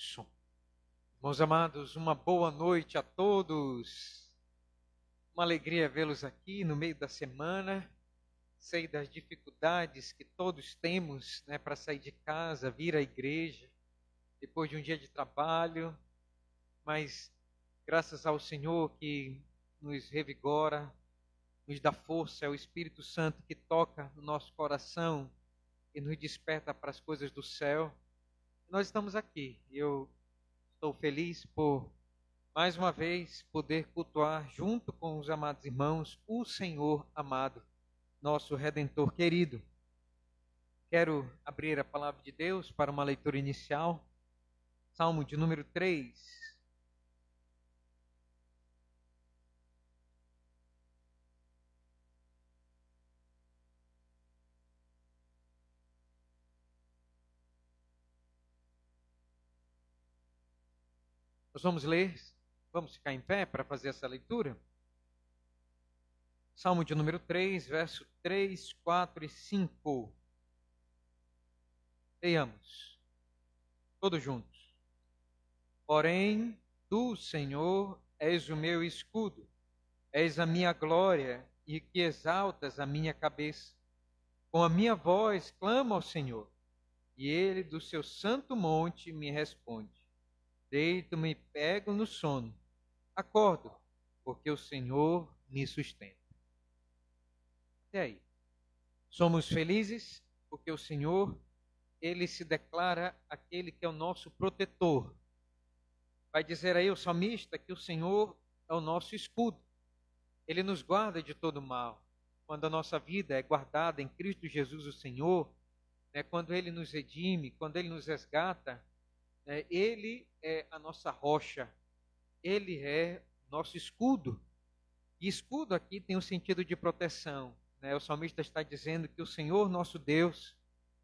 som. Irmãos amados, uma boa noite a todos. Uma alegria vê-los aqui no meio da semana. Sei das dificuldades que todos temos, para sair de casa, vir à igreja, depois de um dia de trabalho, mas graças ao Senhor que nos revigora, nos dá força, é o Espírito Santo que toca no nosso coração e nos desperta para as coisas do céu. Nós estamos aqui e eu estou feliz por, mais uma vez, poder cultuar junto com os amados irmãos o Senhor amado, nosso Redentor querido. Quero abrir a palavra de Deus para uma leitura inicial. Salmo de número 3. Nós vamos ler, vamos ficar em pé para fazer essa leitura. Salmo de número 3, verso 3, 4 e 5. Leiamos, todos juntos. Porém, tu, Senhor, és o meu escudo, és a minha glória e que exaltas a minha cabeça. Com a minha voz clamo ao Senhor, e ele do seu santo monte me responde. Deito-me e pego no sono. Acordo, porque o Senhor me sustenta. Até aí. Somos felizes porque o Senhor, ele se declara aquele que é o nosso protetor. Vai dizer aí o salmista que o Senhor é o nosso escudo. Ele nos guarda de todo mal. Quando a nossa vida é guardada em Cristo Jesus, o Senhor, quando ele nos redime, quando ele nos resgata, ele é a nossa rocha, ele é nosso escudo. E escudo aqui tem o sentido de proteção. O salmista está dizendo que o Senhor, nosso Deus,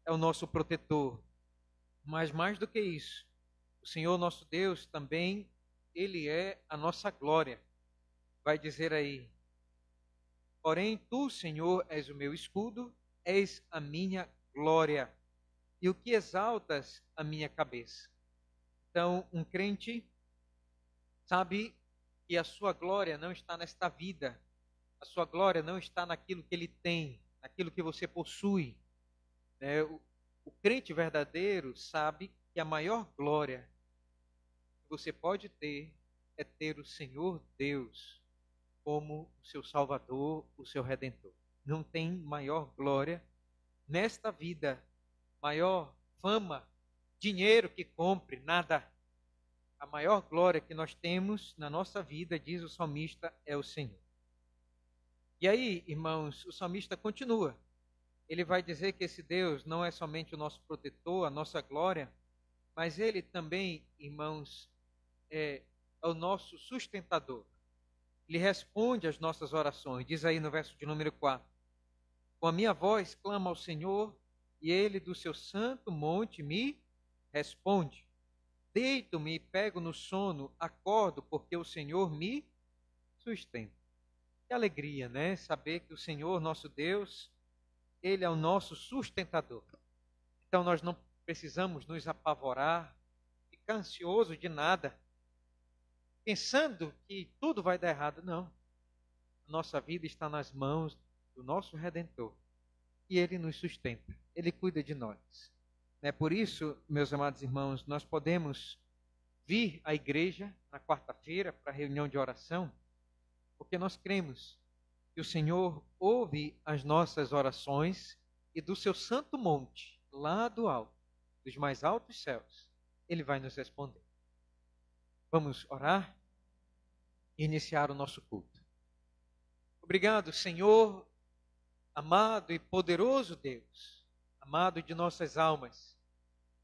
é o nosso protetor. Mas mais do que isso, o Senhor, nosso Deus, também, ele é a nossa glória. Vai dizer aí, porém tu, Senhor, és o meu escudo, és a minha glória, e o que exaltas a minha cabeça. Então, um crente sabe que a sua glória não está nesta vida, a sua glória não está naquilo que ele tem, naquilo que você possui. O crente verdadeiro sabe que a maior glória que você pode ter é ter o Senhor Deus como o seu Salvador, o seu Redentor. Não tem maior glória nesta vida, maior fama, dinheiro que compre, nada. A maior glória que nós temos na nossa vida, diz o salmista, é o Senhor. E aí, irmãos, o salmista continua. Ele vai dizer que esse Deus não é somente o nosso protetor, a nossa glória, mas ele também, irmãos, é o nosso sustentador. Ele responde às nossas orações. Diz aí no verso de número 4. Com a minha voz clamo ao Senhor, e ele do seu santo monte me responde. Deito-me e pego no sono, acordo, porque o Senhor me sustenta. Que alegria, saber que o Senhor, nosso Deus, ele é o nosso sustentador. Então nós não precisamos nos apavorar, ficar ansioso de nada, pensando que tudo vai dar errado. Não. A nossa vida está nas mãos do nosso Redentor. E ele nos sustenta, ele cuida de nós. Por isso, meus amados irmãos, nós podemos vir à igreja na quarta-feira para a reunião de oração, porque nós cremos que o Senhor ouve as nossas orações e do seu santo monte, lá do alto, dos mais altos céus, ele vai nos responder. Vamos orar e iniciar o nosso culto. Obrigado, Senhor, amado e poderoso Deus, amado de nossas almas,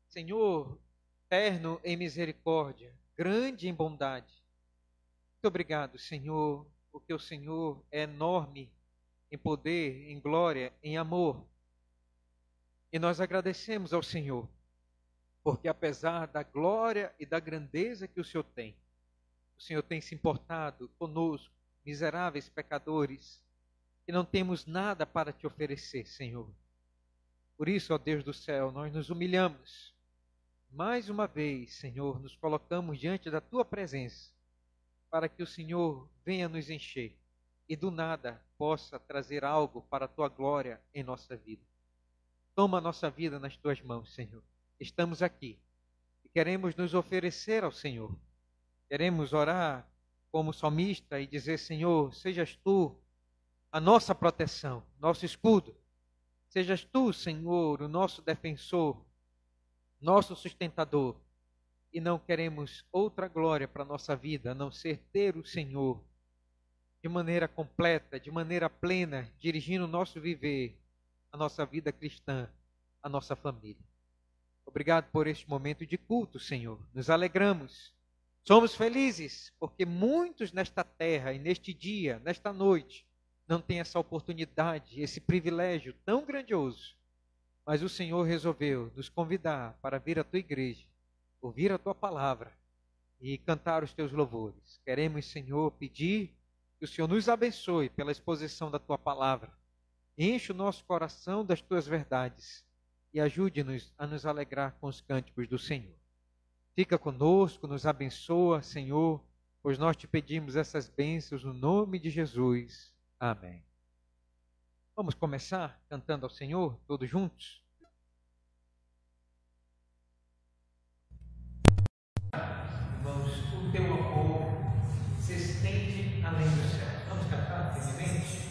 Senhor, eterno em misericórdia, grande em bondade. Muito obrigado, Senhor, porque o Senhor é enorme em poder, em glória, em amor. E nós agradecemos ao Senhor, porque apesar da glória e da grandeza que o Senhor tem se importado conosco, miseráveis pecadores, que não temos nada para te oferecer, Senhor. Por isso, ó Deus do céu, nós nos humilhamos mais uma vez, Senhor, nos colocamos diante da tua presença, para que o Senhor venha nos encher e do nada possa trazer algo para a tua glória em nossa vida. Toma a nossa vida nas tuas mãos, Senhor. Estamos aqui e queremos nos oferecer ao Senhor. Queremos orar como salmista e dizer: Senhor, sejas tu a nossa proteção, nosso escudo. Sejas tu, Senhor, o nosso defensor, nosso sustentador. E não queremos outra glória para a nossa vida, a não ser ter o Senhor de maneira completa, de maneira plena, dirigindo o nosso viver, a nossa vida cristã, a nossa família. Obrigado por este momento de culto, Senhor. Nos alegramos. Somos felizes, porque muitos nesta terra e neste dia, nesta noite, não têm essa oportunidade, esse privilégio tão grandioso. Mas o Senhor resolveu nos convidar para vir à tua igreja, ouvir a tua palavra e cantar os teus louvores. Queremos, Senhor, pedir que o Senhor nos abençoe pela exposição da tua palavra. Enche o nosso coração das tuas verdades e ajude-nos a nos alegrar com os cânticos do Senhor. Fica conosco, nos abençoa, Senhor, pois nós te pedimos essas bênçãos no nome de Jesus. Amém. Vamos começar cantando ao Senhor, todos juntos? Irmãos, o teu amor se estende além do céu. Vamos cantar firmemente?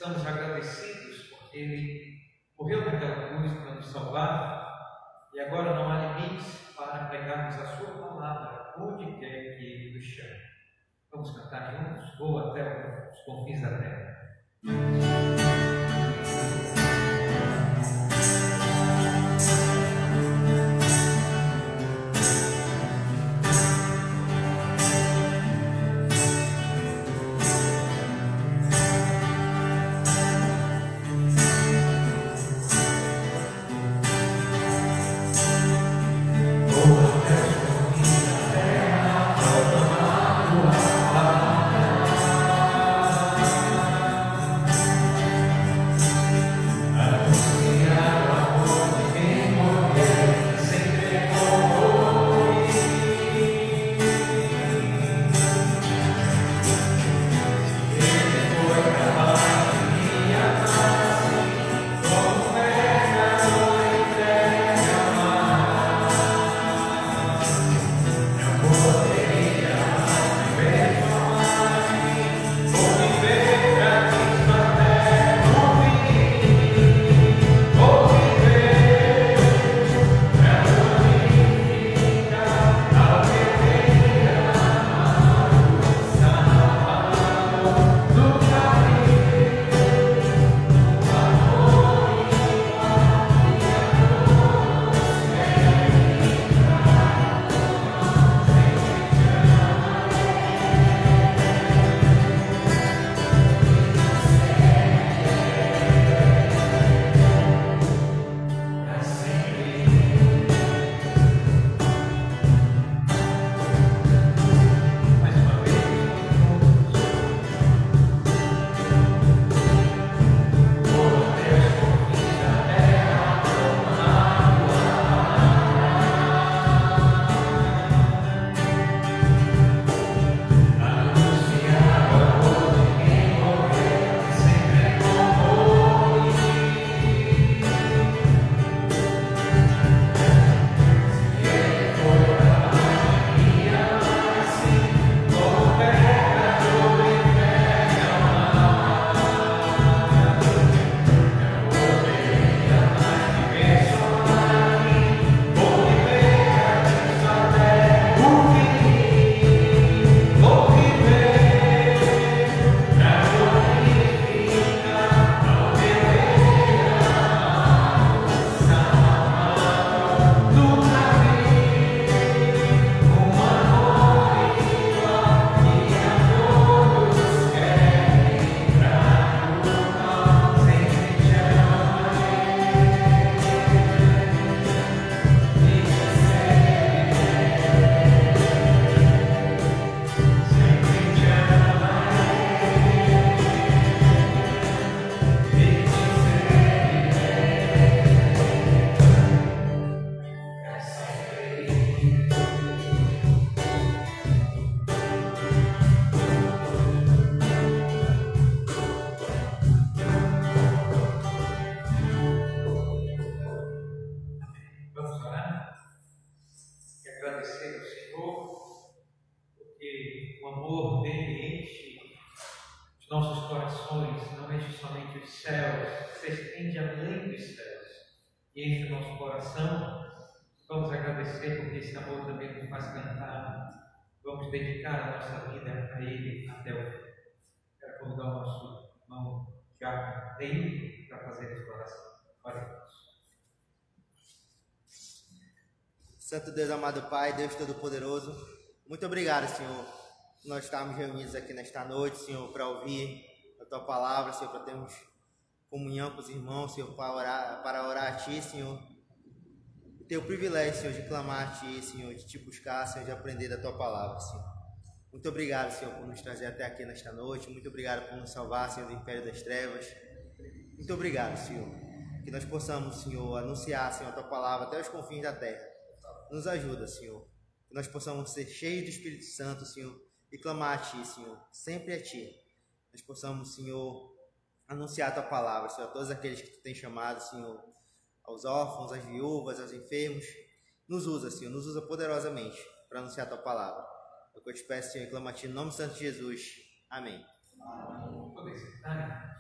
Estamos agradecidos porque Ele morreu naquela cruz para nos salvar e agora não há limites para pregarmos a Sua palavra onde quer que Ele nos chame. Vamos cantar juntos? Vou até os confins da terra. Nossos corações não enche somente os céus, se estende além dos céus e enche o nosso coração. Vamos agradecer porque esse amor também nos faz cantar. Vamos dedicar a nossa vida a Ele até o fim. Quero convidar o nosso irmão Tiago Deio para fazer essa oração. Oremos. Santo Deus, amado Pai, Deus Todo-Poderoso, muito obrigado, Senhor. Nós estamos reunidos aqui nesta noite, Senhor, para ouvir a Tua palavra, Senhor, para termos comunhão com os irmãos, Senhor, para orar a Ti, Senhor. E ter o privilégio, Senhor, de clamar a Ti, Senhor, de Te buscar, Senhor, de aprender da Tua palavra, Senhor. Muito obrigado, Senhor, por nos trazer até aqui nesta noite. Muito obrigado por nos salvar, Senhor, do império das trevas. Muito obrigado, Senhor. Que nós possamos, Senhor, anunciar, Senhor, a Tua palavra até os confins da terra. Nos ajuda, Senhor. Que nós possamos ser cheios do Espírito Santo, Senhor, e clamar a Ti, Senhor, sempre a Ti. Nós possamos, Senhor, anunciar a Tua palavra, Senhor, a todos aqueles que Tu tens chamado, Senhor, aos órfãos, às viúvas, aos enfermos. Nos usa, Senhor, nos usa poderosamente para anunciar a Tua palavra. É o que eu te peço, Senhor, e clamo a Ti, no nome santo de Jesus. Amém. Poder sentar.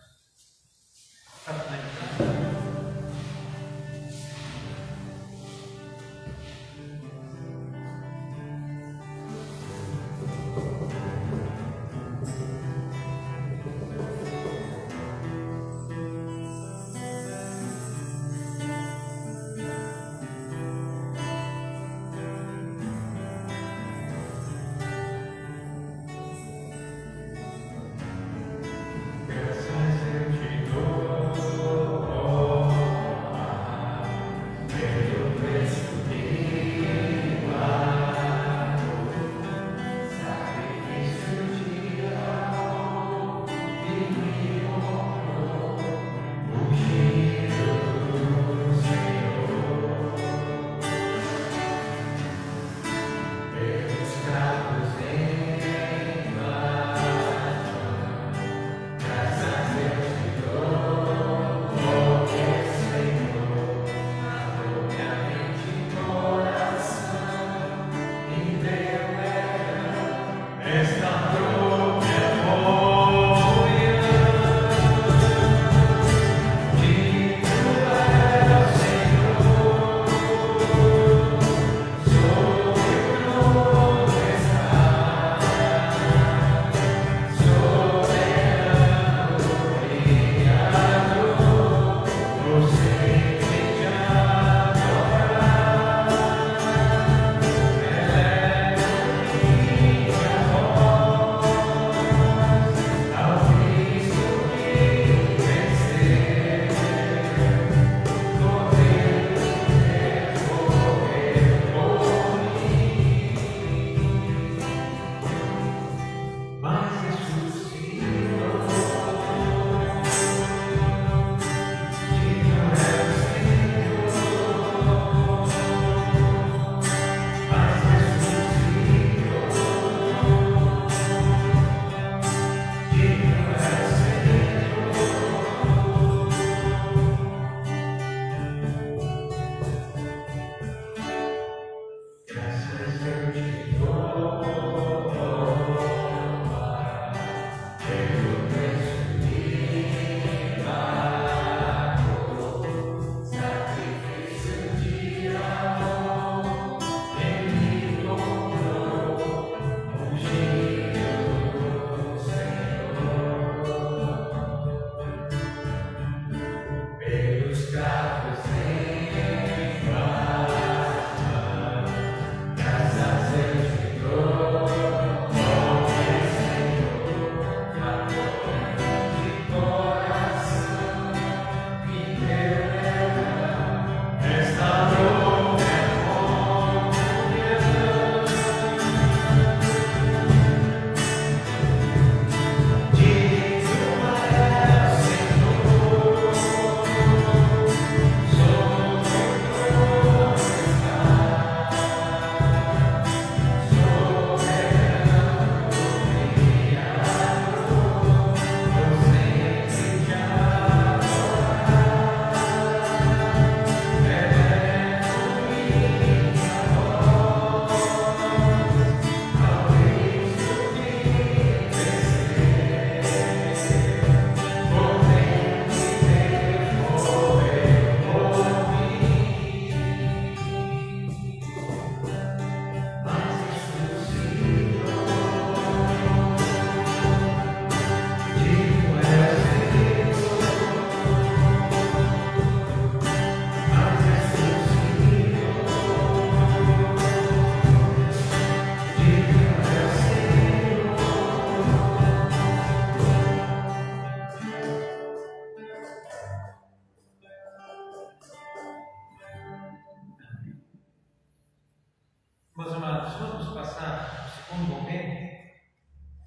Meus amados, vamos passar o segundo momento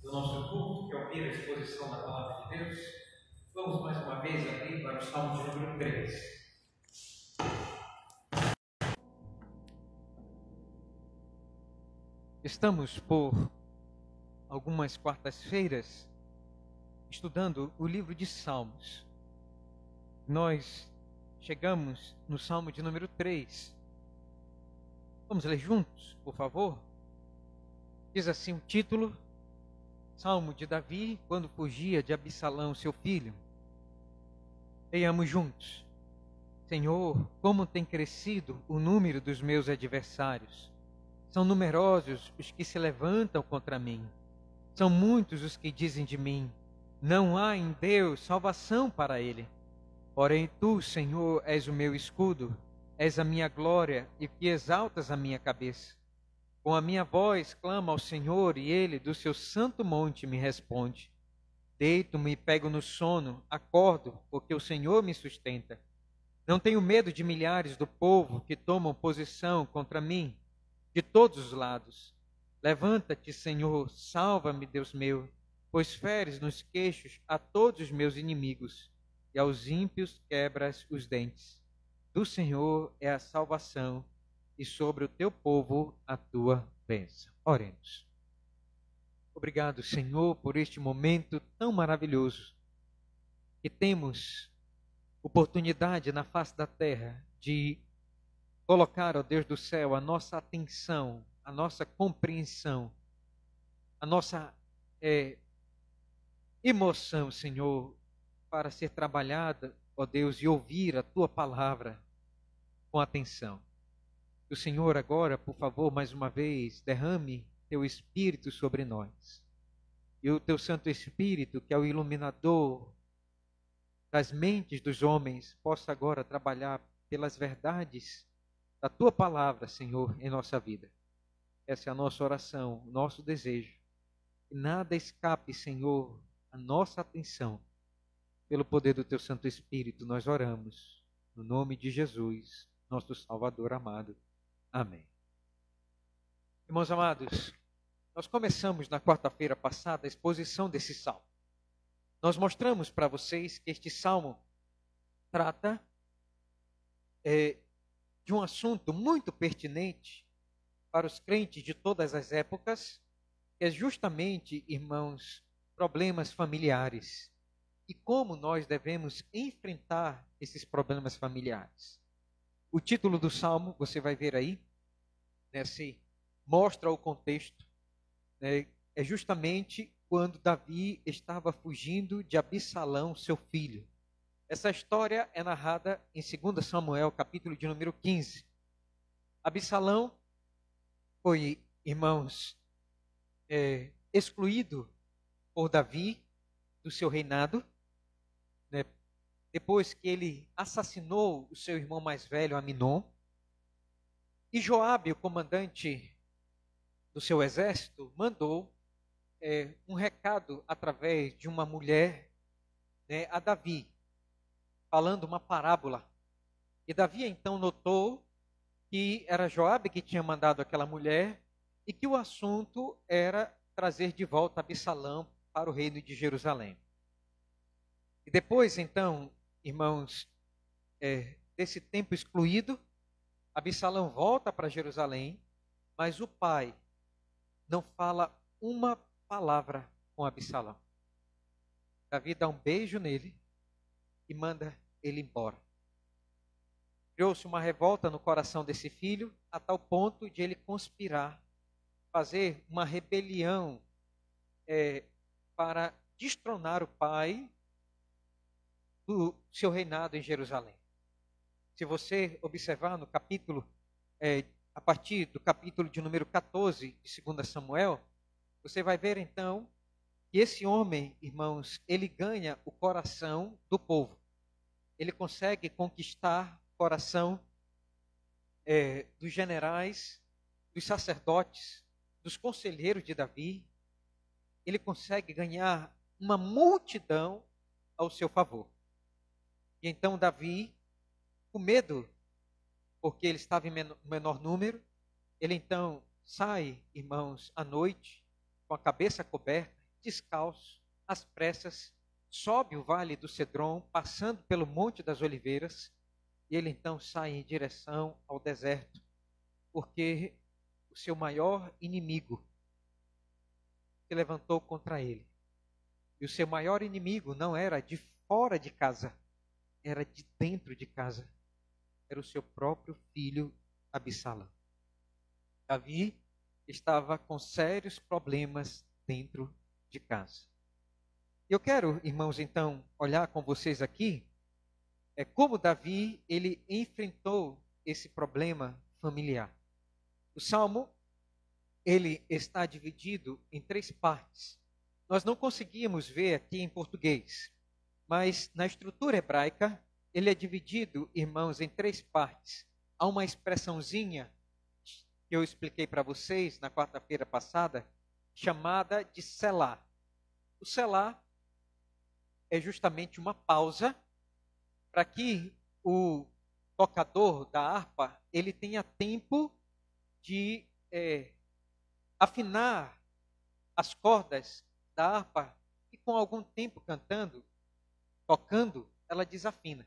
do nosso culto, que é ouvir a exposição da palavra de Deus. Vamos mais uma vez abrir para o Salmo de número 3. Estamos por algumas quartas-feiras estudando o livro de Salmos. Nós chegamos no Salmo de número 3. Vamos ler juntos, por favor? Diz assim o título: Salmo de Davi, quando fugia de Absalão, seu filho. Leiamos juntos. Senhor, como tem crescido o número dos meus adversários. São numerosos os que se levantam contra mim. São muitos os que dizem de mim: não há em Deus salvação para ele. Porém, tu, Senhor, és o meu escudo, és a minha glória e que exaltas a minha cabeça. Com a minha voz clamo ao Senhor e ele, do seu santo monte, me responde. Deito-me e pego no sono, acordo, porque o Senhor me sustenta. Não tenho medo de milhares do povo que tomam posição contra mim, de todos os lados. Levanta-te, Senhor, salva-me, Deus meu, pois feres nos queixos a todos os meus inimigos, e aos ímpios quebras os dentes. Do Senhor é a salvação, e sobre o teu povo a tua bênção. Oremos. Obrigado, Senhor, por este momento tão maravilhoso que temos oportunidade na face da terra de colocar, ó Deus do céu, a nossa atenção, a nossa compreensão, a nossa emoção, Senhor, para ser trabalhada, ó Deus, e ouvir a tua palavra com atenção. Que o Senhor agora, por favor, mais uma vez, derrame teu Espírito sobre nós. E o teu Santo Espírito, que é o iluminador das mentes dos homens, possa agora trabalhar pelas verdades da tua palavra, Senhor, em nossa vida. Essa é a nossa oração, o nosso desejo. Que nada escape, Senhor, a nossa atenção. Pelo poder do teu Santo Espírito, nós oramos. No nome de Jesus, nosso Salvador amado. Amém. Irmãos amados, nós começamos na quarta-feira passada a exposição desse salmo. Nós mostramos para vocês que este salmo trata de um assunto muito pertinente para os crentes de todas as épocas, que é justamente, irmãos, problemas familiares. E como nós devemos enfrentar esses problemas familiares. O título do salmo, você vai ver aí, se mostra o contexto, é justamente quando Davi estava fugindo de Absalão, seu filho. Essa história é narrada em 2 Samuel, capítulo de número 15. Absalão foi, irmãos, excluído por Davi do seu reinado, depois que ele assassinou o seu irmão mais velho, Aminon. E Joabe, o comandante do seu exército, mandou um recado através de uma mulher a Davi, falando uma parábola. E Davi então notou que era Joabe que tinha mandado aquela mulher e que o assunto era trazer de volta Absalão para o reino de Jerusalém. E depois então, irmãos, desse tempo excluído, Absalão volta para Jerusalém, mas o pai não fala uma palavra com Absalão. Davi dá um beijo nele e manda ele embora. Criou-se uma revolta no coração desse filho, a tal ponto de ele conspirar, fazer uma rebelião para destronar o pai do seu reinado em Jerusalém. Se você observar no capítulo, a partir do capítulo de número 14 de 2 Samuel, você vai ver então que esse homem, irmãos, ele ganha o coração do povo. Ele consegue conquistar o coração dos generais, dos sacerdotes, dos conselheiros de Davi. Ele consegue ganhar uma multidão ao seu favor. E então Davi, com medo, porque ele estava em menor número, ele então sai, irmãos, à noite, com a cabeça coberta, descalço, às pressas, sobe o vale do Cedron, passando pelo Monte das Oliveiras, e ele então sai em direção ao deserto, porque o seu maior inimigo se levantou contra ele. E o seu maior inimigo não era de fora de casa, era de dentro de casa. Era o seu próprio filho Absalão. Davi estava com sérios problemas dentro de casa. Eu quero, irmãos, então, olhar com vocês aqui como Davi ele enfrentou esse problema familiar. O Salmo ele está dividido em 3 partes. Nós não conseguimos ver aqui em português, mas na estrutura hebraica ele é dividido, irmãos, em 3 partes. Há uma expressãozinha que eu expliquei para vocês na quarta-feira passada, chamada de selá. O selá é justamente uma pausa para que o tocador da harpa ele tenha tempo de afinar as cordas da harpa e com algum tempo cantando, tocando, ela desafina.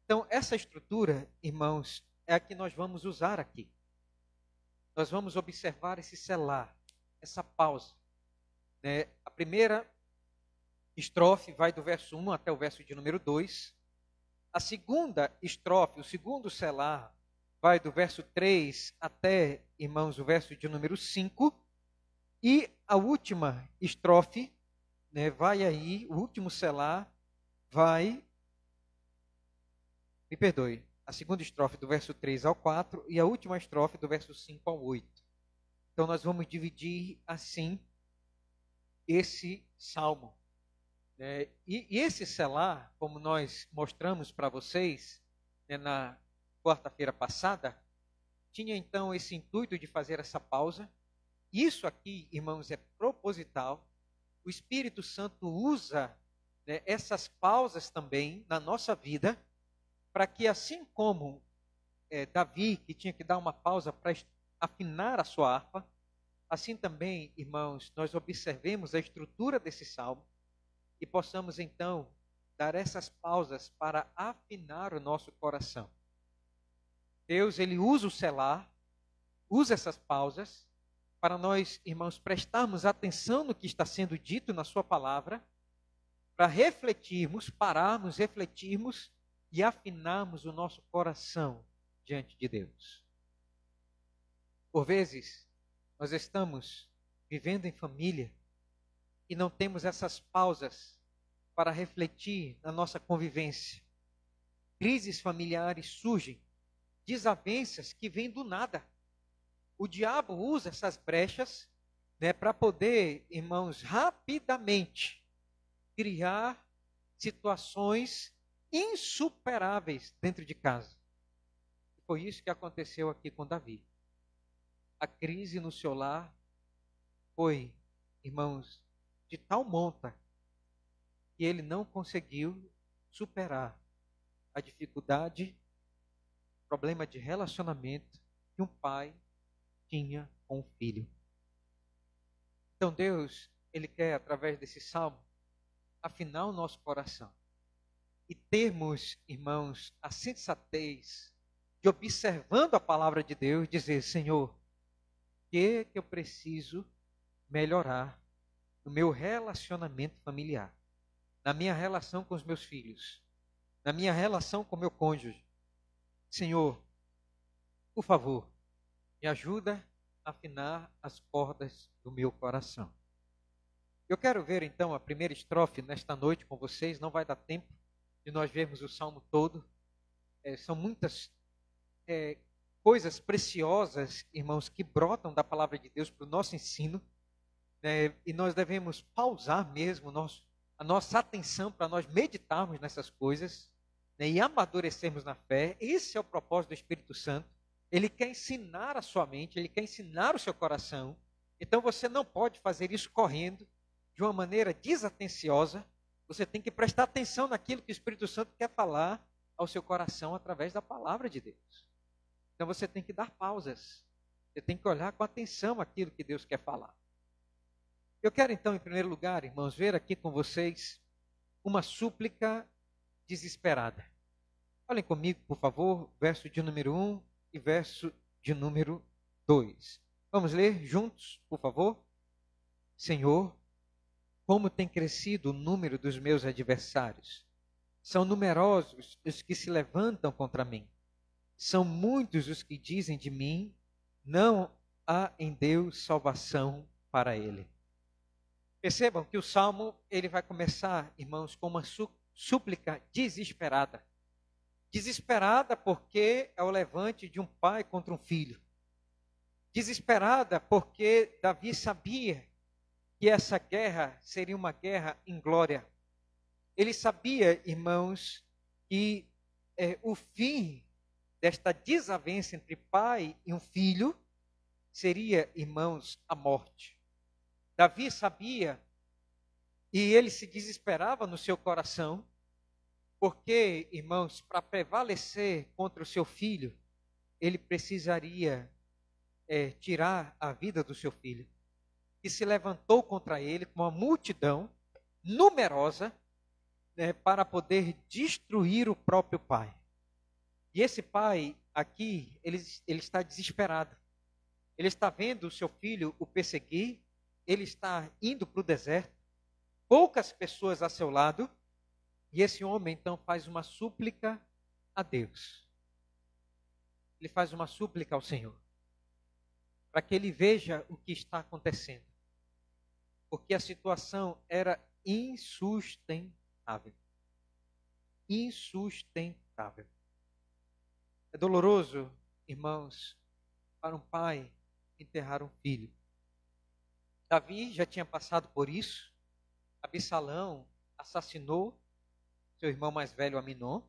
Então, essa estrutura, irmãos, é a que nós vamos usar aqui. Nós vamos observar esse selar, essa pausa. Né? A primeira estrofe vai do verso 1 até o verso de número 2. A segunda estrofe, o segundo selar, vai do verso 3 até, irmãos, o verso de número 5. E a última estrofe, né, vai aí, o último selar, vai... Me perdoe. A segunda estrofe do verso 3 ao 4 e a última estrofe do verso 5 ao 8. Então nós vamos dividir assim esse salmo. E esse selar, como nós mostramos para vocês na quarta-feira passada, tinha então esse intuito de fazer essa pausa. Isso aqui, irmãos, é proposital. O Espírito Santo usa essas pausas também na nossa vida, para que assim como Davi, que tinha que dar uma pausa para afinar a sua harpa, assim também, irmãos, nós observemos a estrutura desse salmo e possamos então dar essas pausas para afinar o nosso coração. Deus, ele usa o selar, usa essas pausas para nós, irmãos, prestarmos atenção no que está sendo dito na sua palavra, para refletirmos, pararmos, refletirmos e afinarmos o nosso coração diante de Deus. Por vezes, nós estamos vivendo em família e não temos essas pausas para refletir na nossa convivência. Crises familiares surgem, desavenças que vêm do nada. O diabo usa essas brechas para poder, irmãos, rapidamente criar situações insuperáveis dentro de casa. Foi isso que aconteceu aqui com Davi. A crise no seu lar foi, irmãos, de tal monta que ele não conseguiu superar a dificuldade, problema de relacionamento que um pai tinha com o filho. Então Deus, ele quer, através desse salmo, afinar o nosso coração e termos, irmãos, a sensatez de, observando a palavra de Deus, dizer: Senhor, o que eu preciso melhorar no meu relacionamento familiar, na minha relação com os meus filhos, na minha relação com o meu cônjuge. Senhor, por favor, me ajuda a afinar as cordas do meu coração. Eu quero ver então a primeira estrofe nesta noite com vocês. Não vai dar tempo de nós vermos o salmo todo. São muitas coisas preciosas, irmãos, que brotam da palavra de Deus para o nosso ensino. E nós devemos pausar mesmo a nossa atenção para nós meditarmos nessas coisas e amadurecermos na fé. Esse é o propósito do Espírito Santo. Ele quer ensinar a sua mente, ele quer ensinar o seu coração. Então você não pode fazer isso correndo, de uma maneira desatenciosa. Você tem que prestar atenção naquilo que o Espírito Santo quer falar ao seu coração através da palavra de Deus. Então você tem que dar pausas. Você tem que olhar com atenção aquilo que Deus quer falar. Eu quero então, em primeiro lugar, irmãos, ver aqui com vocês uma súplica desesperada. Olhem comigo, por favor, verso de número 1 e verso de número 2. Vamos ler juntos, por favor? Senhor, como tem crescido o número dos meus adversários. São numerosos os que se levantam contra mim. São muitos os que dizem de mim: não há em Deus salvação para ele. Percebam que o salmo ele vai começar, irmãos, com uma súplica desesperada. Desesperada porque é o levante de um pai contra um filho. Desesperada porque Davi sabia que essa guerra seria uma guerra inglória. Ele sabia, irmãos, que o fim desta desavença entre pai e um filho seria, irmãos, a morte. Davi sabia e ele se desesperava no seu coração, porque, irmãos, para prevalecer contra o seu filho, ele precisaria tirar a vida do seu filho. E se levantou contra ele com uma multidão numerosa, para poder destruir o próprio pai. E esse pai aqui, ele está desesperado. Ele está vendo o seu filho o perseguir, ele está indo para o deserto, poucas pessoas a seu lado, e esse homem então faz uma súplica a Deus. Ele faz uma súplica ao Senhor, para que ele veja o que está acontecendo. Porque a situação era insustentável. Insustentável. É doloroso, irmãos, para um pai enterrar um filho. Davi já tinha passado por isso. Absalão assassinou seu irmão mais velho, Aminon.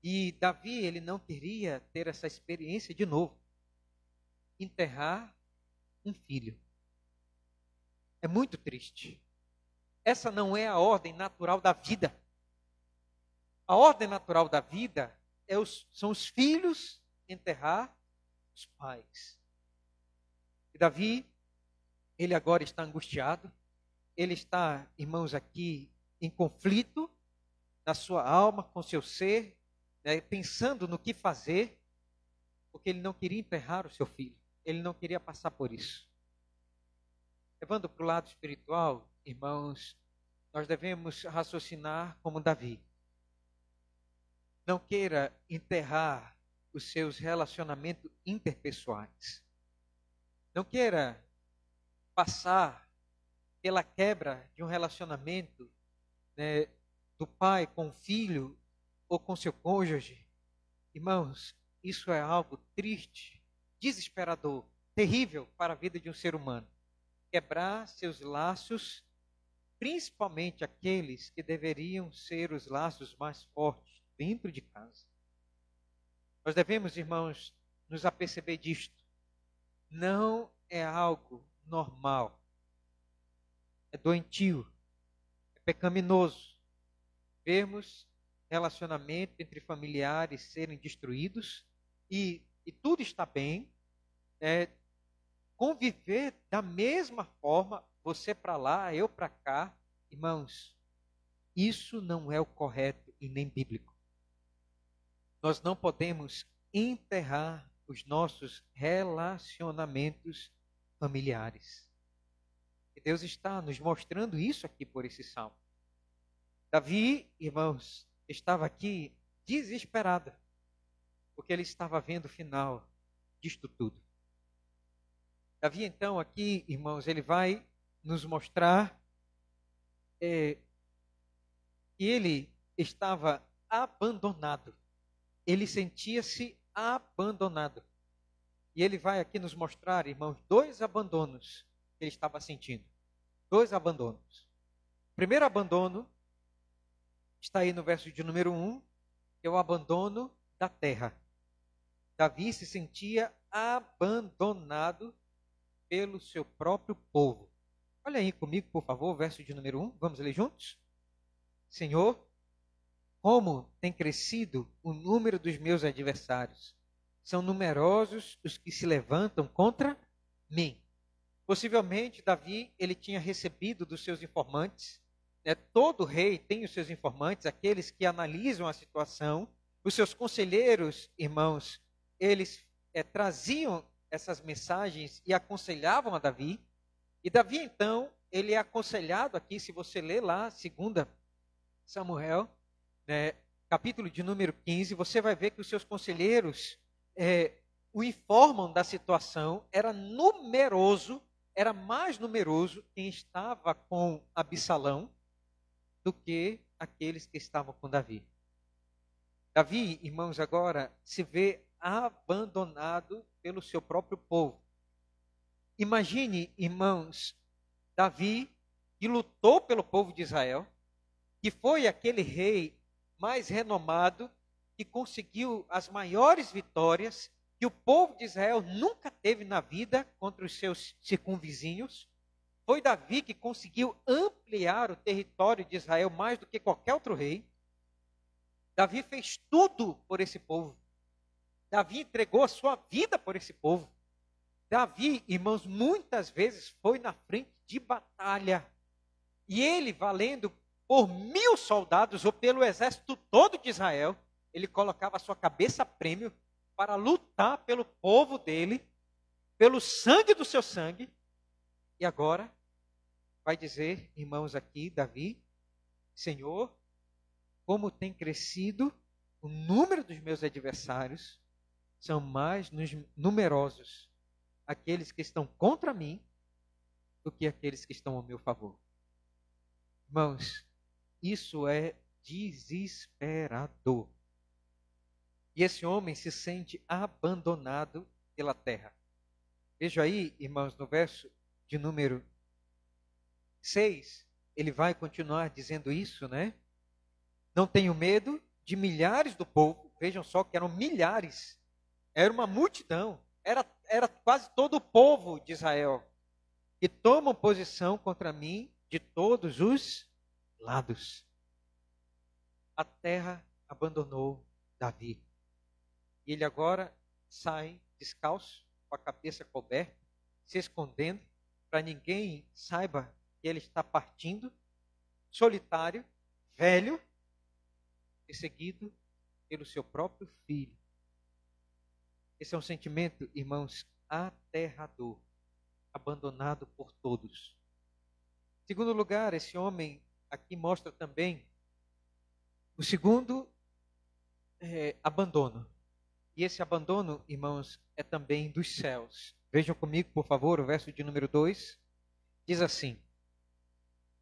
E Davi, ele não queria ter essa experiência de novo. Enterrar um filho. É muito triste. Essa não é a ordem natural da vida. A ordem natural da vida são os filhos enterrar os pais. E Davi, ele agora está angustiado. Ele está, irmãos, aqui em conflito na sua alma, com seu ser, pensando no que fazer, porque ele não queria enterrar o seu filho. Ele não queria passar por isso. Levando para o lado espiritual, irmãos, nós devemos raciocinar como Davi. Não queira enterrar os seus relacionamentos interpessoais. Não queira passar pela quebra de um relacionamento, do pai com o filho ou com seu cônjuge. Irmãos, isso é algo triste, desesperador, terrível para a vida de um ser humano. Quebrar seus laços, principalmente aqueles que deveriam ser os laços mais fortes dentro de casa. Nós devemos, irmãos, nos aperceber disto. Não é algo normal. É doentio, é pecaminoso vermos relacionamento entre familiares serem destruídos e tudo está bem, conviver da mesma forma, você para lá, eu para cá. Irmãos, isso não é o correto e nem bíblico. Nós não podemos enterrar os nossos relacionamentos familiares. E Deus está nos mostrando isso aqui por esse salmo. Davi, irmãos, estava aqui desesperado, porque ele estava vendo o final disto tudo. Davi, então, aqui, irmãos, ele vai nos mostrar que ele estava abandonado. Ele sentia-se abandonado. E ele vai aqui nos mostrar, irmãos, dois abandonos que ele estava sentindo. Dois abandonos. O primeiro abandono está aí no verso de número 1, que é o abandono da terra. Davi se sentia abandonado pelo seu próprio povo. Olha aí comigo, por favor, o verso de número 1. Vamos ler juntos? Senhor, como tem crescido o número dos meus adversários. São numerosos os que se levantam contra mim. Possivelmente, Davi, ele tinha recebido dos seus informantes. Todo rei tem os seus informantes, aqueles que analisam a situação. Os seus conselheiros, irmãos, eles traziam essas mensagens e aconselhavam a Davi. E Davi, então, ele é aconselhado aqui, se você ler lá, 2 Samuel, capítulo de número 15, você vai ver que os seus conselheiros o informam da situação. Era mais numeroso quem estava com Absalão do que aqueles que estavam com Davi. Davi, irmãos, agora se vê abandonado pelo seu próprio povo. Imagine, irmãos, Davi, que lutou pelo povo de Israel, que foi aquele rei mais renomado, que conseguiu as maiores vitórias que o povo de Israel nunca teve na vida contra os seus circunvizinhos. Foi Davi que conseguiu ampliar o território de Israel mais do que qualquer outro rei. Davi fez tudo por esse povo. Davi entregou a sua vida por esse povo. Davi, irmãos, muitas vezes foi na frente de batalha. E ele, valendo por 1000 soldados ou pelo exército todo de Israel, ele colocava a sua cabeça a prêmio para lutar pelo povo dele, pelo sangue do seu sangue. E agora, vai dizer, irmãos, aqui, Davi, Senhor, como tem crescido o número dos meus adversários, são mais numerosos aqueles que estão contra mim do que aqueles que estão ao meu favor. Irmãos, isso é desesperador. E esse homem se sente abandonado pela terra. Veja aí, irmãos, no verso de número 6, ele vai continuar dizendo isso, né? Não tenho medo de milhares do povo. Vejam só que eram milhares. Era uma multidão. Era quase todo o povo de Israel que tomam posição contra mim de todos os lados. A terra abandonou Davi. E ele agora sai descalço, com a cabeça coberta, se escondendo, para ninguém saiba que ele está partindo, solitário, velho, perseguido pelo seu próprio filho. Esse é um sentimento, irmãos, aterrador, abandonado por todos. Em segundo lugar, esse homem aqui mostra também o segundo abandono. E esse abandono, irmãos, é também dos céus. Vejam comigo, por favor, o verso de número 2. Diz assim: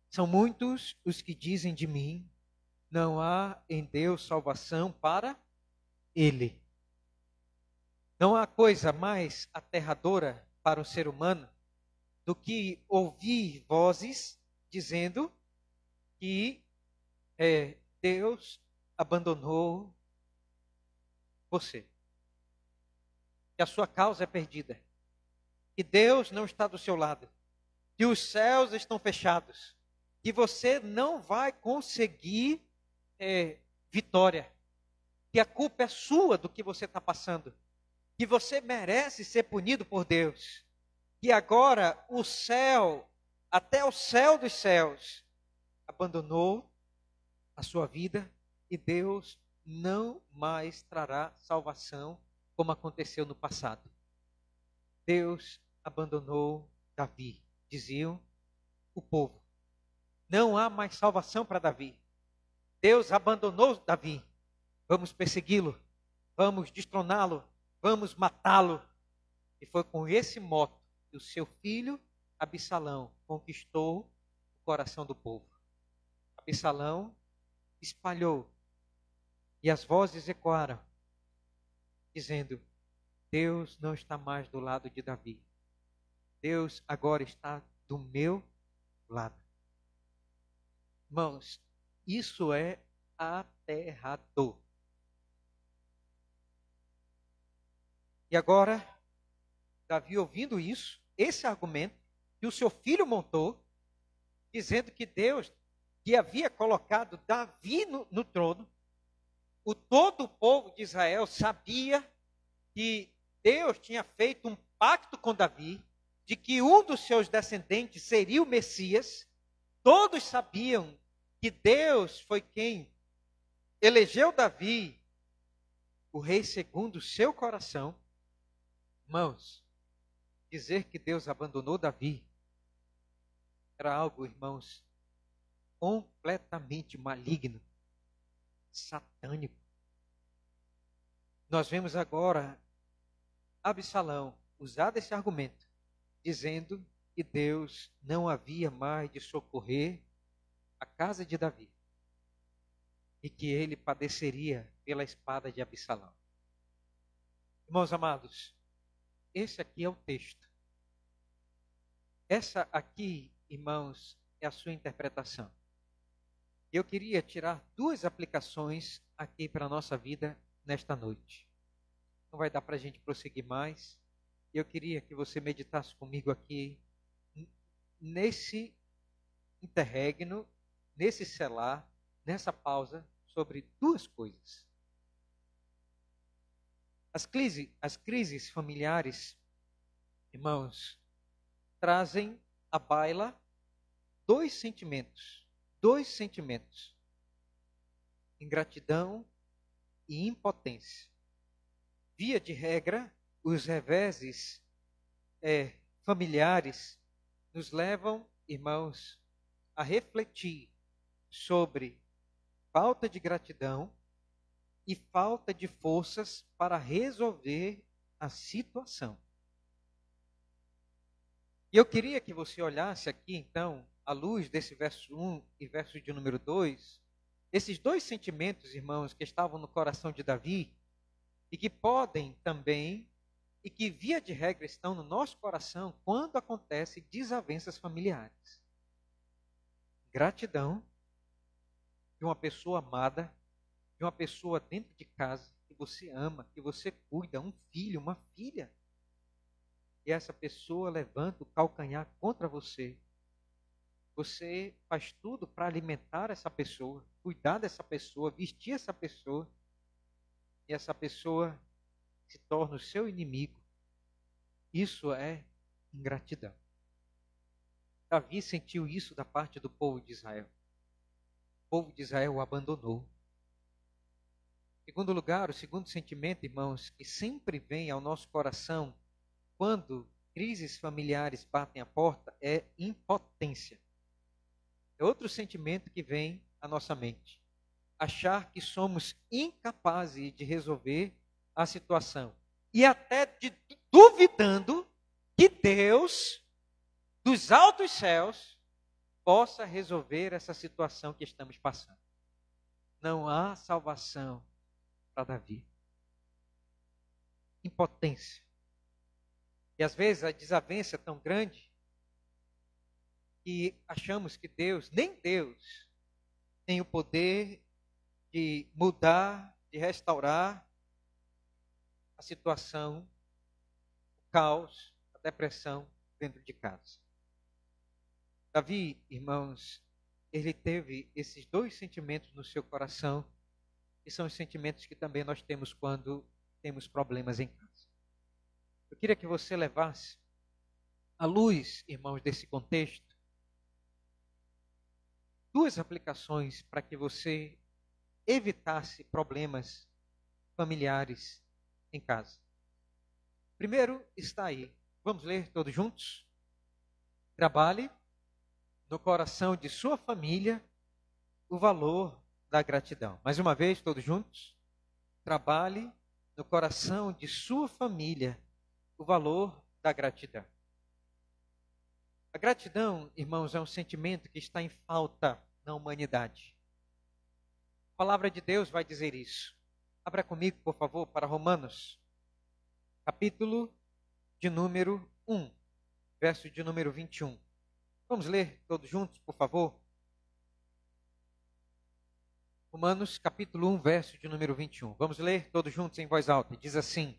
são muitos os que dizem de mim, não há em Deus salvação para ele. Não há coisa mais aterradora para o ser humano do que ouvir vozes dizendo que Deus abandonou você, que a sua causa é perdida, que Deus não está do seu lado, que os céus estão fechados, que você não vai conseguir vitória, que a culpa é sua do que você está passando, que você merece ser punido por Deus, que agora o céu, até o céu dos céus, abandonou a sua vida e Deus não mais trará salvação como aconteceu no passado. Deus abandonou Davi, diziam o povo. Não há mais salvação para Davi. Deus abandonou Davi. Vamos persegui-lo, vamos destroná-lo, vamos matá-lo. E foi com esse moto que o seu filho Absalão conquistou o coração do povo. Absalão espalhou e as vozes ecoaram, dizendo: Deus não está mais do lado de Davi. Deus agora está do meu lado. Irmãos, isso é aterrador. E agora, Davi ouvindo isso, esse argumento que o seu filho montou, dizendo que Deus, que havia colocado Davi no trono, todo o povo de Israel sabia que Deus tinha feito um pacto com Davi, de que um dos seus descendentes seria o Messias. Todos sabiam que Deus foi quem elegeu Davi, o rei segundo o seu coração. Irmãos, dizer que Deus abandonou Davi era algo, irmãos, completamente maligno, satânico. Nós vemos agora Absalão usar esse argumento, dizendo que Deus não havia mais de socorrer a casa de Davi e que ele padeceria pela espada de Absalão. Irmãos amados, esse aqui é o texto. Essa aqui, irmãos, é a sua interpretação. Eu queria tirar duas aplicações aqui para a nossa vida nesta noite. Não vai dar para a gente prosseguir mais. Eu queria que você meditasse comigo aqui nesse interregno, nesse selar, nessa pausa, sobre duas coisas. As crises familiares, irmãos, trazem à baila dois sentimentos. Ingratidão e impotência. Via de regra, os reveses familiares nos levam, irmãos, a refletir sobre falta de gratidão e falta de forças para resolver a situação. E eu queria que você olhasse aqui, então, à luz desse verso 1 e verso de número 2, esses dois sentimentos, irmãos, que estavam no coração de Davi, e que podem também, e que via de regra estão no nosso coração quando acontecem desavenças familiares. Gratidão de uma pessoa amada, de uma pessoa dentro de casa, que você ama, que você cuida, um filho, uma filha. E essa pessoa levanta o calcanhar contra você. Você faz tudo para alimentar essa pessoa, cuidar dessa pessoa, vestir essa pessoa. E essa pessoa se torna o seu inimigo. Isso é ingratidão. Davi sentiu isso da parte do povo de Israel. O povo de Israel o abandonou. Em segundo lugar, o segundo sentimento, irmãos, que sempre vem ao nosso coração quando crises familiares batem a porta, é impotência. É outro sentimento que vem à nossa mente. Achar que somos incapazes de resolver a situação. E até duvidando que Deus, dos altos céus, possa resolver essa situação que estamos passando. Não há salvação para Davi. Impotência. E às vezes a desavença é tão grande que achamos que Deus, nem Deus, tem o poder de mudar, de restaurar a situação, o caos, a depressão dentro de casa. Davi, irmãos, ele teve esses dois sentimentos no seu coração, que são os sentimentos que também nós temos quando temos problemas em casa. Eu queria que você levasse à luz, irmãos, desse contexto, duas aplicações para que você evitasse problemas familiares em casa. Primeiro está aí. Vamos ler todos juntos? Trabalhe no coração de sua família o valor da gratidão. Mais uma vez, todos juntos. Trabalhe no coração de sua família o valor da gratidão. A gratidão, irmãos, é um sentimento que está em falta na humanidade. A palavra de Deus vai dizer isso. Abra comigo, por favor, para Romanos, capítulo de número 1, verso de número 21. Vamos ler todos juntos, por favor? Romanos, capítulo 1, verso de número 21. Vamos ler todos juntos em voz alta. Diz assim: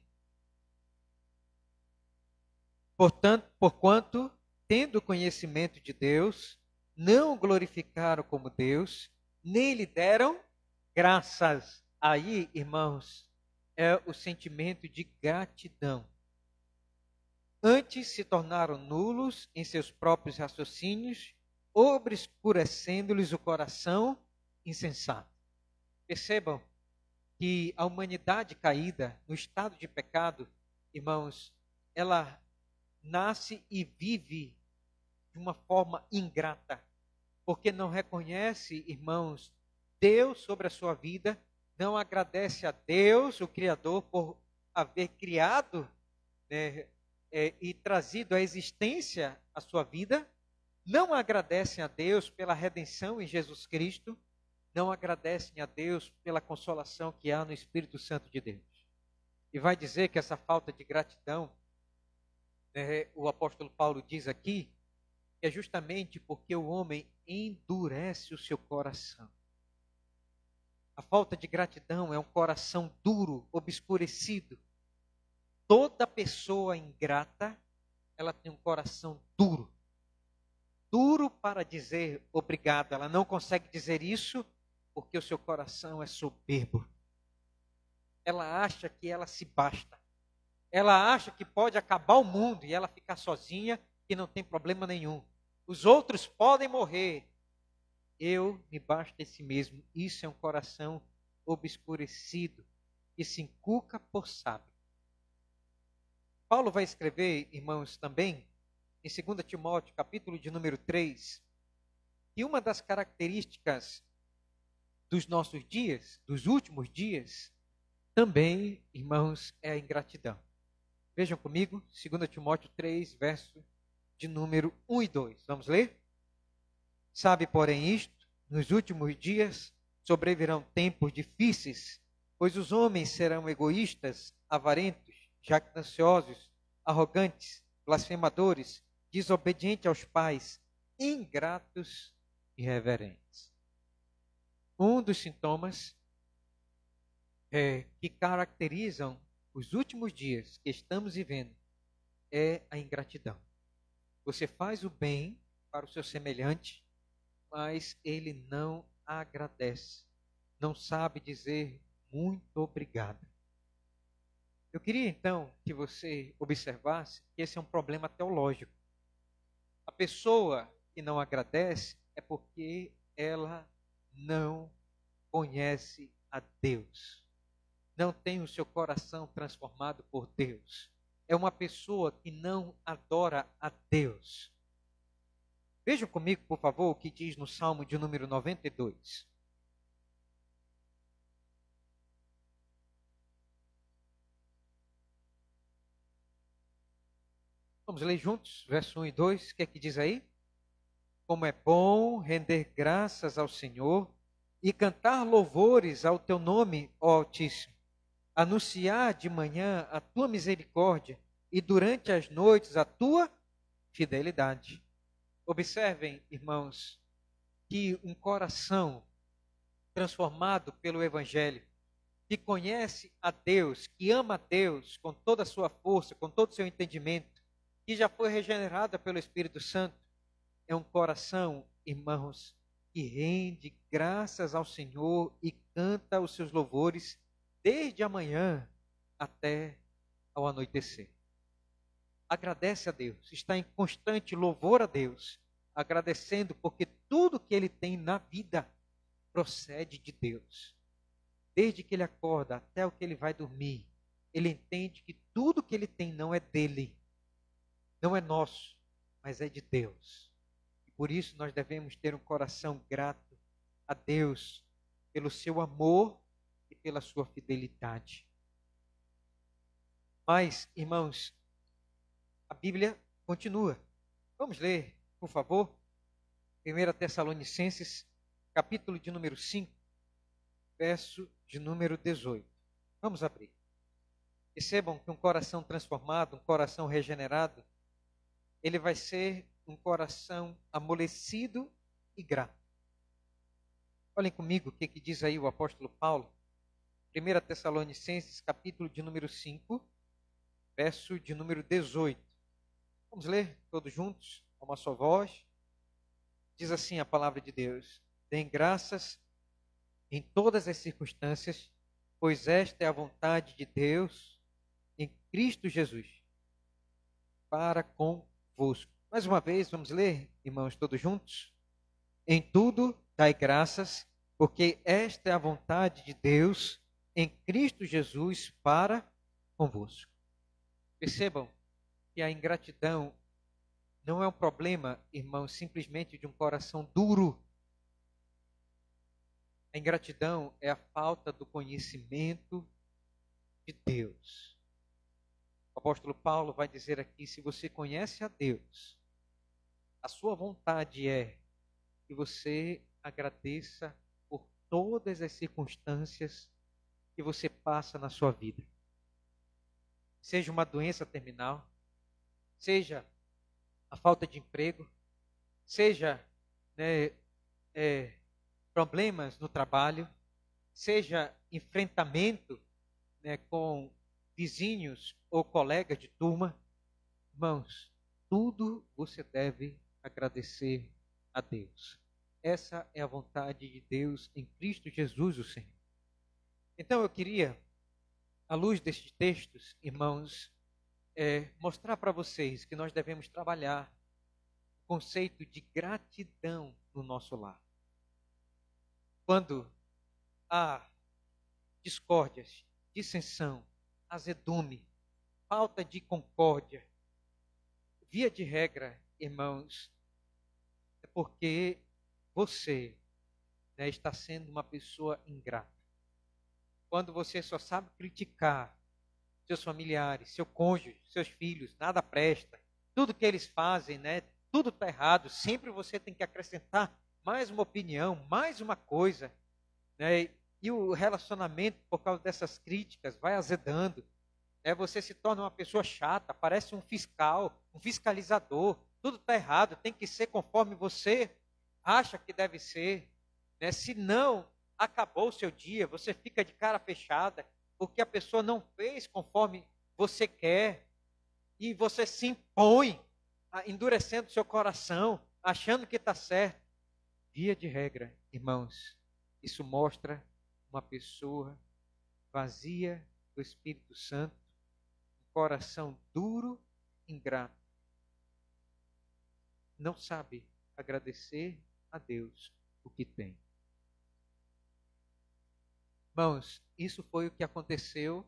Porquanto, tendo conhecimento de Deus, não o glorificaram como Deus, nem lhe deram graças. Aí, irmãos, é o sentimento de gratidão. Antes se tornaram nulos em seus próprios raciocínios, obscurecendo-lhes o coração insensato. Percebam que a humanidade caída, no estado de pecado, irmãos, ela nasce e vive de uma forma ingrata, porque não reconhece, irmãos, Deus sobre a sua vida, não agradece a Deus, o Criador, por haver criado e trazido à existência a sua vida, não agradecem a Deus pela redenção em Jesus Cristo, não agradecem a Deus pela consolação que há no Espírito Santo de Deus. E vai dizer que essa falta de gratidão, o apóstolo Paulo diz aqui, que é justamente porque o homem endurece o seu coração. A falta de gratidão é um coração duro, obscurecido. Toda pessoa ingrata, ela tem um coração duro. Duro para dizer obrigado. Ela não consegue dizer isso porque o seu coração é soberbo. Ela acha que ela se basta. Ela acha que pode acabar o mundo e ela ficar sozinha e não tem problema nenhum. Os outros podem morrer. Eu me basto a si mesmo. Isso é um coração obscurecido que se inculca por sábio. Paulo vai escrever, irmãos, também, em 2 Timóteo, capítulo de número 3, que uma das características dos nossos dias, dos últimos dias, também, irmãos, é a ingratidão. Vejam comigo, 2 Timóteo 3, verso de número 1 e 2. Vamos ler? Sabe, porém, isto, nos últimos dias sobrevirão tempos difíceis, pois os homens serão egoístas, avarentos, jactanciosos, arrogantes, blasfemadores, desobedientes aos pais, ingratos e irreverentes. Um dos sintomas que caracterizam os últimos dias que estamos vivendo é a ingratidão. Você faz o bem para o seu semelhante, mas ele não agradece, não sabe dizer muito obrigado. Eu queria então que você observasse que esse é um problema teológico. A pessoa que não agradece é porque ela não conhece a Deus, não tem o seu coração transformado por Deus. É uma pessoa que não adora a Deus. Vejam comigo, por favor, o que diz no Salmo de número 92. Vamos ler juntos, verso 1 e 2. O que é que diz aí? Como é bom render graças ao Senhor e cantar louvores ao teu nome, ó Altíssimo. Anunciar de manhã a tua misericórdia e durante as noites a tua fidelidade. Observem, irmãos, que um coração transformado pelo Evangelho, que conhece a Deus, que ama a Deus com toda a sua força, com todo o seu entendimento, que já foi regenerada pelo Espírito Santo, é um coração, irmãos, que rende graças ao Senhor e canta os seus louvores desde a manhã até ao anoitecer. Agradece a Deus, está em constante louvor a Deus, agradecendo porque tudo que ele tem na vida procede de Deus. Desde que ele acorda até o que ele vai dormir, ele entende que tudo que ele tem não é dele, não é nosso, mas é de Deus. E por isso nós devemos ter um coração grato a Deus pelo seu amor e pela sua fidelidade. Mas, irmãos, a Bíblia continua. Vamos ler, por favor, 1 Tessalonicenses, capítulo de número 5, verso de número 18. Vamos abrir. Percebam que um coração transformado, um coração regenerado, ele vai ser um coração amolecido e grato. Olhem comigo o que diz aí o apóstolo Paulo. 1 Tessalonicenses, capítulo de número 5, verso de número 18. Vamos ler todos juntos, a uma só voz. Diz assim a palavra de Deus: deem graças em todas as circunstâncias, pois esta é a vontade de Deus em Cristo Jesus, para convosco. Mais uma vez, vamos ler, irmãos, todos juntos? Em tudo dai graças, porque esta é a vontade de Deus em Cristo Jesus para convosco. Percebam que a ingratidão não é um problema, irmãos, simplesmente de um coração duro. A ingratidão é a falta do conhecimento de Deus. O apóstolo Paulo vai dizer aqui: se você conhece a Deus, a sua vontade é que você agradeça por todas as circunstâncias que você passa na sua vida. Seja uma doença terminal, seja a falta de emprego, seja, né, problemas no trabalho, seja enfrentamento, né, com vizinhos ou colegas de turma. Irmãos, tudo você deve agradecer a Deus. Essa é a vontade de Deus em Cristo Jesus, o Senhor. Então eu queria, à luz destes textos, irmãos, mostrar para vocês que nós devemos trabalhar o conceito de gratidão no nosso lar. Quando há discórdias, dissensão, azedume, falta de concórdia, via de regra, irmãos, é porque você, né, está sendo uma pessoa ingrata. Quando você só sabe criticar seus familiares, seu cônjuge, seus filhos, nada presta, tudo que eles fazem, né, tudo está errado, sempre você tem que acrescentar mais uma opinião, mais uma coisa, né, e o relacionamento, por causa dessas críticas, vai azedando. Você se torna uma pessoa chata, parece um fiscal, um fiscalizador, tudo está errado, tem que ser conforme você acha que deve ser, né? Se não, acabou o seu dia, você fica de cara fechada, porque a pessoa não fez conforme você quer, e você se impõe, endurecendo seu coração, achando que está certo. Via de regra, irmãos, isso mostra uma pessoa vazia do Espírito Santo, um coração duro, ingrato. Não sabe agradecer a Deus o que tem. Irmãos, isso foi o que aconteceu,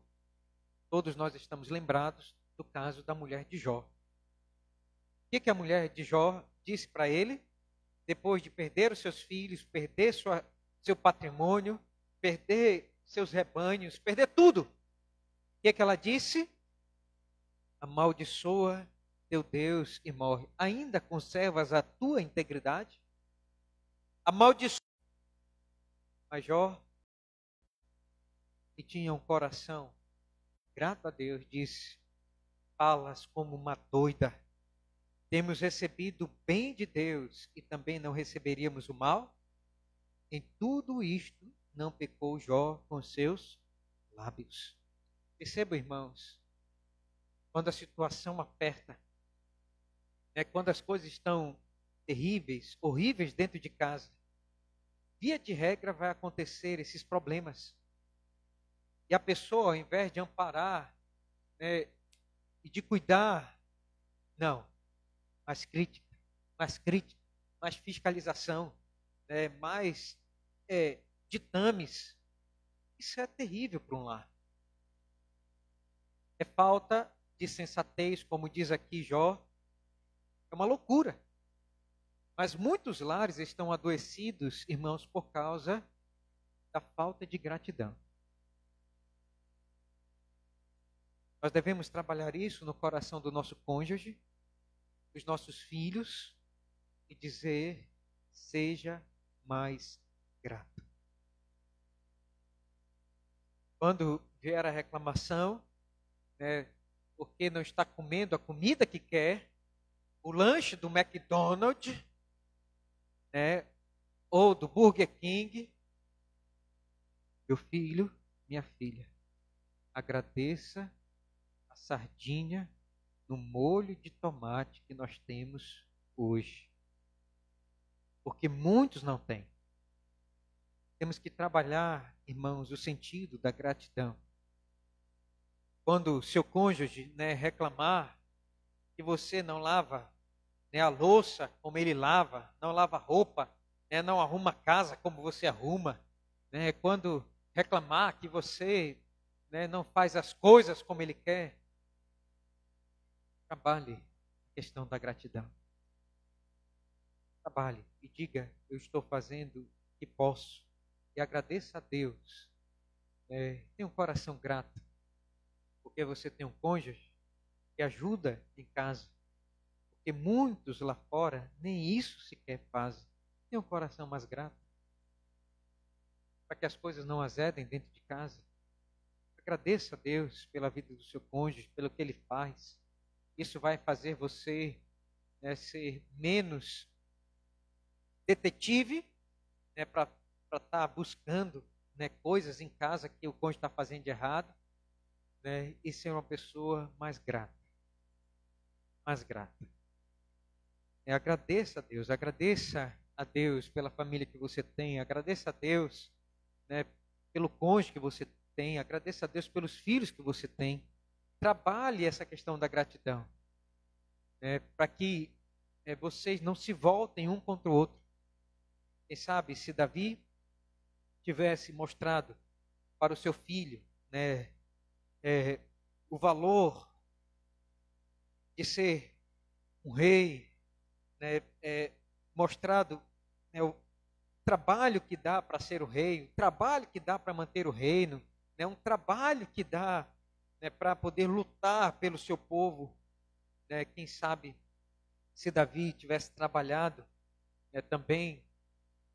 todos nós estamos lembrados do caso da mulher de Jó. O que a mulher de Jó disse para ele, depois de perder os seus filhos, perder seu patrimônio, perder seus rebanhos, perder tudo? O que ela disse? Amaldiçoa teu Deus e morre. Ainda conservas a tua integridade? Amaldiçoa. Mas Jó, que tinha um coração grato a Deus, disse: falas como uma doida. Temos recebido o bem de Deus e também não receberíamos o mal? Em tudo isto não pecou Jó com seus lábios. Percebam, irmãos, quando a situação aperta, quando as coisas estão terríveis, horríveis dentro de casa, via de regra vai acontecer esses problemas. E a pessoa, ao invés de amparar, e de cuidar, não, mais crítica, mais fiscalização, mais ditames. Isso é terrível para um lar. É falta de sensatez, como diz aqui Jó, é uma loucura. Mas muitos lares estão adoecidos, irmãos, por causa da falta de gratidão. Nós devemos trabalhar isso no coração do nosso cônjuge, dos nossos filhos, e dizer: seja mais grato. Quando vier a reclamação, porque não está comendo a comida que quer, o lanche do McDonald's, ou do Burger King, meu filho, minha filha, agradeça a sardinha no molho de tomate que nós temos hoje. Porque muitos não têm. Temos que trabalhar, irmãos, o sentido da gratidão. Quando o seu cônjuge reclamar que você não lava a louça como ele lava, não lava roupa, não arruma a casa como você arruma, quando reclamar que você não faz as coisas como ele quer, trabalhe a questão da gratidão. Trabalhe e diga: eu estou fazendo o que posso, e agradeça a Deus. Tenha um coração grato, porque você tem um cônjuge que ajuda em casa, porque muitos lá fora nem isso sequer fazem. Tenha um coração mais grato. para que as coisas não azedem dentro de casa. Agradeça a Deus pela vida do seu cônjuge, pelo que ele faz. Isso vai fazer você, né, ser menos detetive, né, para estar buscando, né, coisas em casa que o cônjuge está fazendo de errado, né, e ser uma pessoa mais grata. Mais grata. Agradeça a Deus pela família que você tem, agradeça a Deus, né, pelo cônjuge que você tem, agradeça a Deus pelos filhos que você tem. Trabalhe essa questão da gratidão, né, para que vocês não se voltem um contra o outro. Quem sabe se Davi tivesse mostrado para o seu filho, né, o valor de ser um rei, né, mostrado, né, o trabalho que dá para ser o rei, o trabalho que dá para manter o reino, né, um trabalho que dá, né, para poder lutar pelo seu povo. Né, quem sabe se Davi tivesse trabalhado, né, também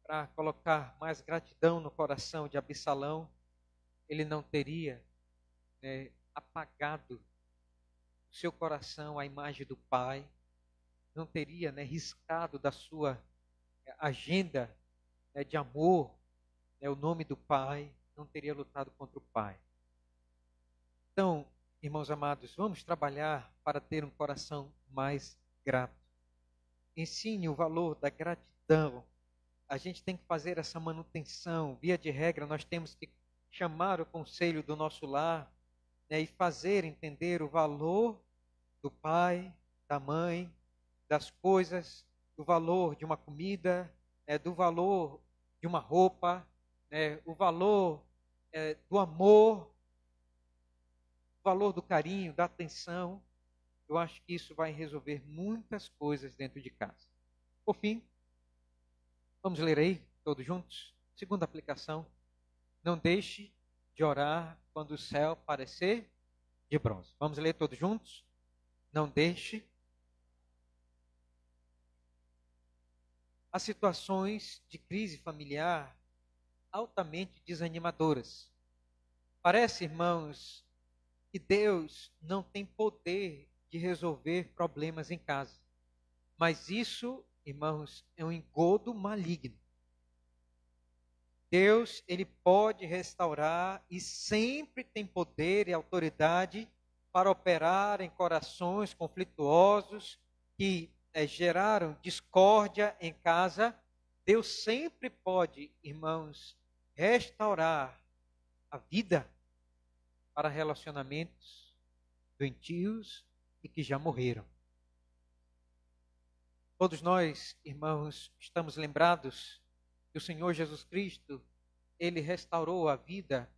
para colocar mais gratidão no coração de Absalão, ele não teria, né, apagado o seu coração a imagem do pai, não teria, né, riscado da sua agenda, né, de amor, né, o nome do pai, não teria lutado contra o pai. Então, irmãos amados, vamos trabalhar para ter um coração mais grato. Ensine o valor da gratidão. A gente tem que fazer essa manutenção. Via de regra, nós temos que chamar o conselho do nosso lar, né, e fazer entender o valor do pai, da mãe, das coisas, do valor de uma comida, do valor de uma roupa, o valor do amor, o valor do carinho, da atenção. Eu acho que isso vai resolver muitas coisas dentro de casa. Por fim, vamos ler aí, todos juntos? Segunda aplicação. Não deixe de orar quando o céu parecer de bronze. Vamos ler todos juntos? Não deixe. Há situações de crise familiar altamente desanimadoras. Parece, irmãos, que Deus não tem poder de resolver problemas em casa. Mas isso, irmãos, é um engodo maligno. Deus, ele pode restaurar e sempre tem poder e autoridade para operar em corações conflituosos que geraram discórdia em casa. Deus sempre pode, irmãos, restaurar a vida para relacionamentos doentios e que já morreram. Todos nós, irmãos, estamos lembrados que o Senhor Jesus Cristo, ele restaurou a vida,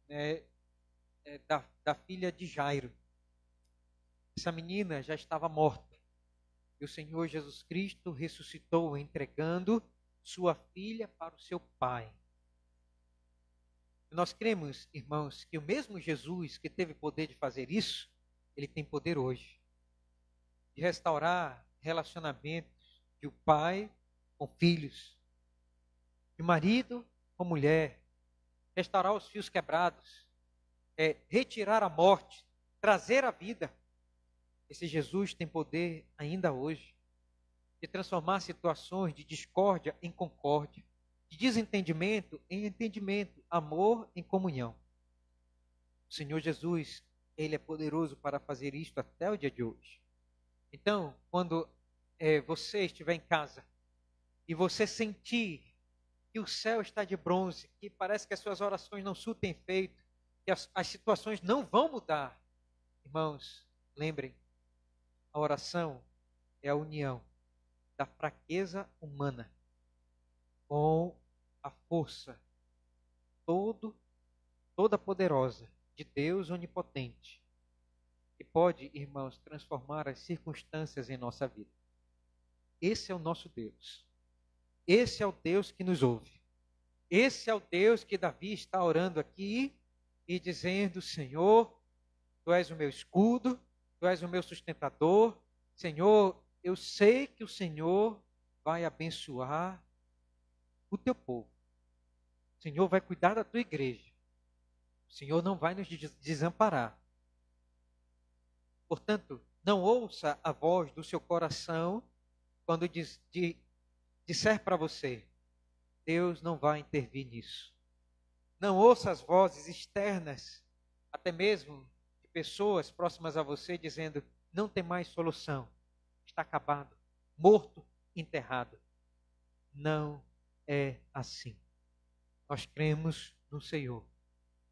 né, da filha de Jairo. Essa menina já estava morta. E o Senhor Jesus Cristo ressuscitou, entregando sua filha para o seu pai. Nós cremos, irmãos, que o mesmo Jesus que teve poder de fazer isso, ele tem poder hoje de restaurar relacionamentos de pai com filhos, de marido com mulher, restaurar os fios quebrados, retirar a morte, trazer a vida. Esse Jesus tem poder ainda hoje de transformar situações de discórdia em concórdia, de desentendimento em entendimento, amor em comunhão. O Senhor Jesus, ele é poderoso para fazer isto até o dia de hoje. Então, quando você estiver em casa e você sentir que o céu está de bronze, que parece que as suas orações não surtem efeito, que as situações não vão mudar, irmãos, lembrem, a oração é a união da fraqueza humana com a força toda poderosa de Deus onipotente, que pode, irmãos, transformar as circunstâncias em nossa vida. Esse é o nosso Deus. Esse é o Deus que nos ouve. Esse é o Deus que Davi está orando aqui e dizendo: Senhor, Tu és o meu escudo, Tu és o meu sustentador. Senhor, eu sei que o Senhor vai abençoar o Teu povo. O Senhor vai cuidar da tua igreja. O Senhor não vai nos desamparar. Portanto, não ouça a voz do seu coração quando disser para você: Deus não vai intervir nisso. Não ouça as vozes externas, até mesmo de pessoas próximas a você, dizendo: não tem mais solução, está acabado, morto, enterrado. Não é assim. Nós cremos no Senhor,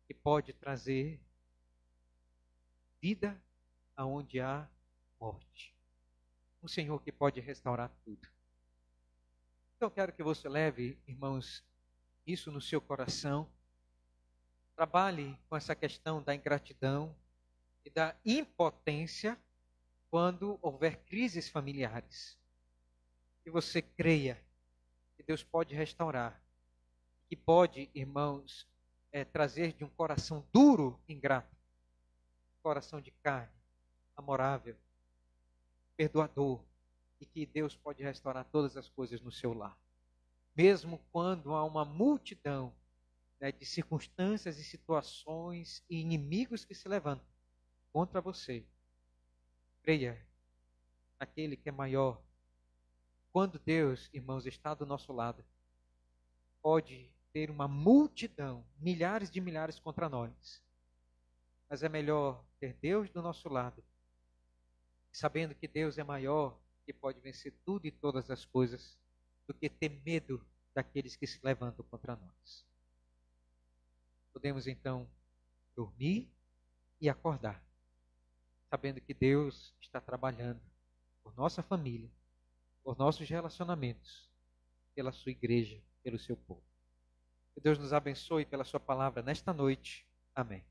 que pode trazer vida aonde há morte. Um Senhor que pode restaurar tudo. Então eu quero que você leve, irmãos, isso no seu coração. Trabalhe com essa questão da ingratidão e da impotência quando houver crises familiares. Que você creia que Deus pode restaurar, que pode, irmãos, trazer de um coração duro, ingrato, coração de carne, amorável, perdoador, e que Deus pode restaurar todas as coisas no seu lar. Mesmo quando há uma multidão, né, de circunstâncias e situações e inimigos que se levantam contra você, creia naquele que é maior. Quando Deus, irmãos, está do nosso lado, pode ter uma multidão, milhares de milhares contra nós. Mas é melhor ter Deus do nosso lado, sabendo que Deus é maior, que pode vencer tudo e todas as coisas, do que ter medo daqueles que se levantam contra nós. Podemos então dormir e acordar, sabendo que Deus está trabalhando por nossa família, por nossos relacionamentos, pela sua igreja, pelo seu povo. Que Deus nos abençoe pela sua palavra nesta noite. Amém.